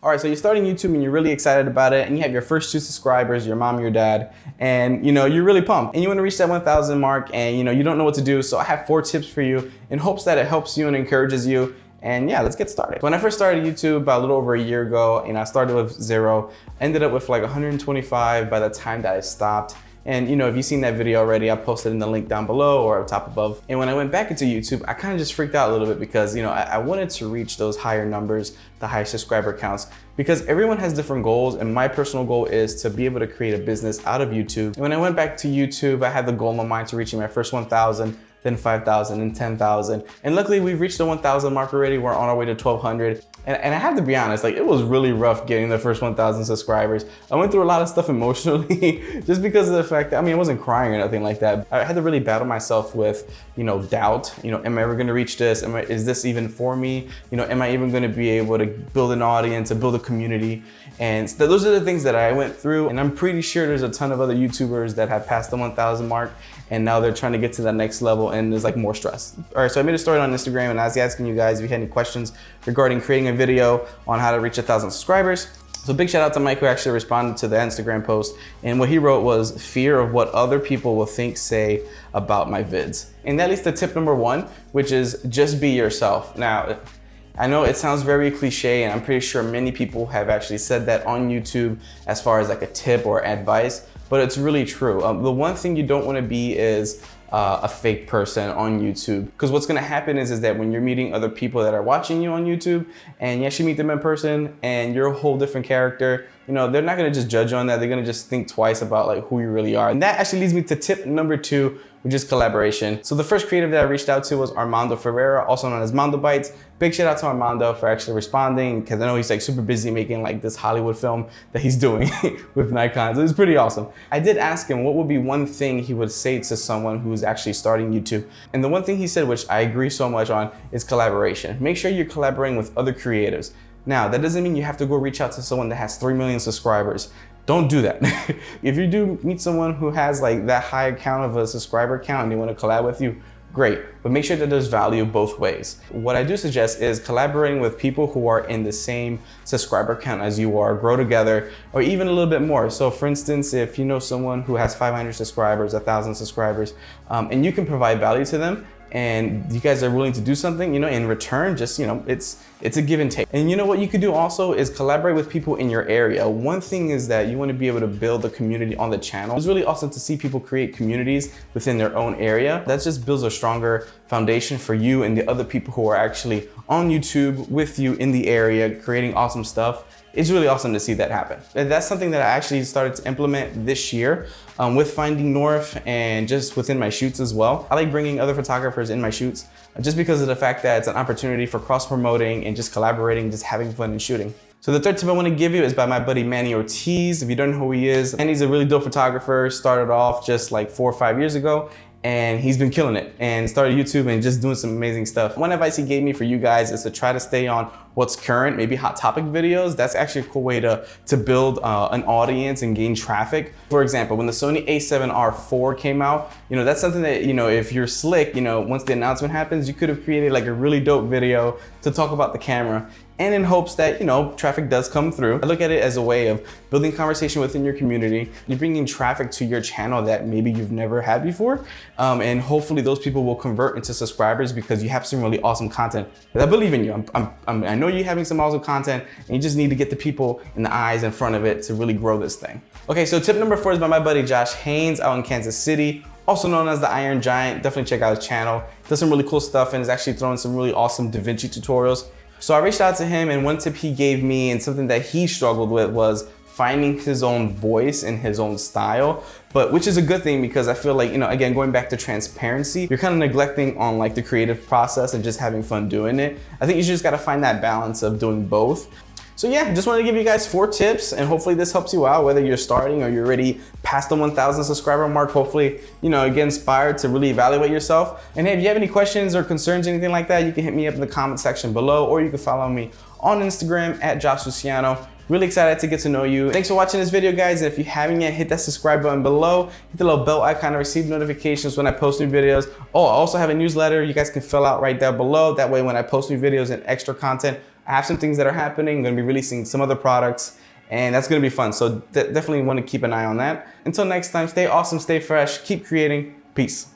All right, so you're starting YouTube and you're really excited about it, and you have your first 2 subscribers, your mom, your dad, and you're really pumped. And you want to reach that 1,000 mark, and you don't know what to do. So I have 4 tips for you in hopes that it helps you and encourages you. And yeah, let's get started. When I first started YouTube about a little over a year ago, I started with 0, ended up with like 125 by the time that I stopped. And if you've seen that video already, I posted in the link down below or top above. And when I went back into YouTube, I kind of just freaked out a little bit because I wanted to reach those higher numbers, the higher subscriber counts, because everyone has different goals. And my personal goal is to be able to create a business out of YouTube. And when I went back to YouTube, I had the goal in mind to reaching my first 1,000, then 5,000 and 10,000. And luckily we've reached the 1,000 mark already. We're on our way to 1,200. And I have to be honest, it was really rough getting the first 1,000 subscribers. I went through a lot of stuff emotionally just because of the fact that, I wasn't crying or nothing like that. I had to really battle myself with, doubt. Am I ever gonna reach this? Is this even for me? Am I even gonna be able to build an audience and build a community? And so those are the things that I went through. And I'm pretty sure there's a ton of other YouTubers that have passed the 1,000 mark and now they're trying to get to that next level and there's more stress. All right, so I made a story on Instagram and I was asking you guys if you had any questions regarding creating a video on how to reach 1,000 subscribers. So big shout out to Mike who actually responded to the Instagram post. And what he wrote was fear of what other people will think, say about my vids. And that leads to tip number 1, which is just be yourself. Now, I know it sounds very cliche and I'm pretty sure many people have actually said that on YouTube as far as a tip or advice, but it's really true. The one thing you don't want to be is a fake person on YouTube, because what's going to happen is that when you're meeting other people that are watching you on YouTube and you actually meet them in person and you're a whole different character, they're not going to just judge you on that. They're going to just think twice about who you really are. And that actually leads me to tip number 2, which is collaboration. So the first creative that I reached out to was Armando Ferreira, also known as Mondo Bites. Big shout out to Armando for actually responding, because I know he's super busy making this Hollywood film that he's doing with Nikon. So it's pretty awesome. I did ask him what would be one thing he would say to someone who's actually starting YouTube. And the one thing he said, which I agree so much on, is collaboration. Make sure you're collaborating with other creatives. Now, that doesn't mean you have to go reach out to someone that has 3 million subscribers. Don't do that. If you do meet someone who has that high count of a subscriber count and they want to collab with you, great, but make sure that there's value both ways. What I do suggest is collaborating with people who are in the same subscriber count as you are, grow together, or even a little bit more. So for instance, if you know someone who has 500 subscribers, 1,000 subscribers, and you can provide value to them, and you guys are willing to do something, in return, just, it's a give and take. And what you could do also is collaborate with people in your area. One thing is that you want to be able to build a community on the channel. It's really awesome to see people create communities within their own area. That just builds a stronger foundation for you and the other people who are actually on YouTube with you in the area, creating awesome stuff. It's really awesome to see that happen. And that's something that I actually started to implement this year with Finding North and just within my shoots as well. I like bringing other photographers in my shoots just because of the fact that it's an opportunity for cross-promoting and just collaborating, just having fun and shooting. So the third tip I want to give you is by my buddy Manny Ortiz. If you don't know who he is, Manny's a really dope photographer, started off just 4 or 5 years ago. And he's been killing it and started YouTube and just doing some amazing stuff. One advice he gave me for you guys is to try to stay on what's current, maybe hot topic videos. That's actually a cool way to build an audience and gain traffic. For example, when the Sony a7R IV came out, that's something that, if you're slick, once the announcement happens, you could have created a really dope video to talk about the camera. And in hopes that, traffic does come through. I look at it as a way of building conversation within your community. You're bringing traffic to your channel that maybe you've never had before. And hopefully those people will convert into subscribers because you have some really awesome content. But I believe in you. I know you're having some awesome content and you just need to get the people in the eyes in front of it to really grow this thing. Okay, so tip number 4 is by my buddy Josh Haynes out in Kansas City, also known as the Iron Giant. Definitely check out his channel. Does some really cool stuff and is actually throwing some really awesome DaVinci tutorials. So I reached out to him and one tip he gave me and something that he struggled with was finding his own voice and his own style, but which is a good thing because I feel like, again, going back to transparency, you're kind of neglecting on the creative process and just having fun doing it. I think you just got to find that balance of doing both. So yeah, just wanted to give you guys 4 tips and hopefully this helps you out, whether you're starting or you're already past the 1,000 subscriber mark. Hopefully, you get inspired to really evaluate yourself. And hey, if you have any questions or concerns, anything like that, you can hit me up in the comment section below, or you can follow me on Instagram at Josh Luciano. Really excited to get to know you. Thanks for watching this video, guys. And if you haven't yet, hit that subscribe button below. Hit the little bell icon to receive notifications when I post new videos. Oh, I also have a newsletter you guys can fill out right there below. That way, when I post new videos and extra content, I have some things that are happening. I'm gonna be releasing some other products, and that's gonna be fun. So definitely want to keep an eye on that. Until next time, stay awesome, stay fresh, keep creating. Peace.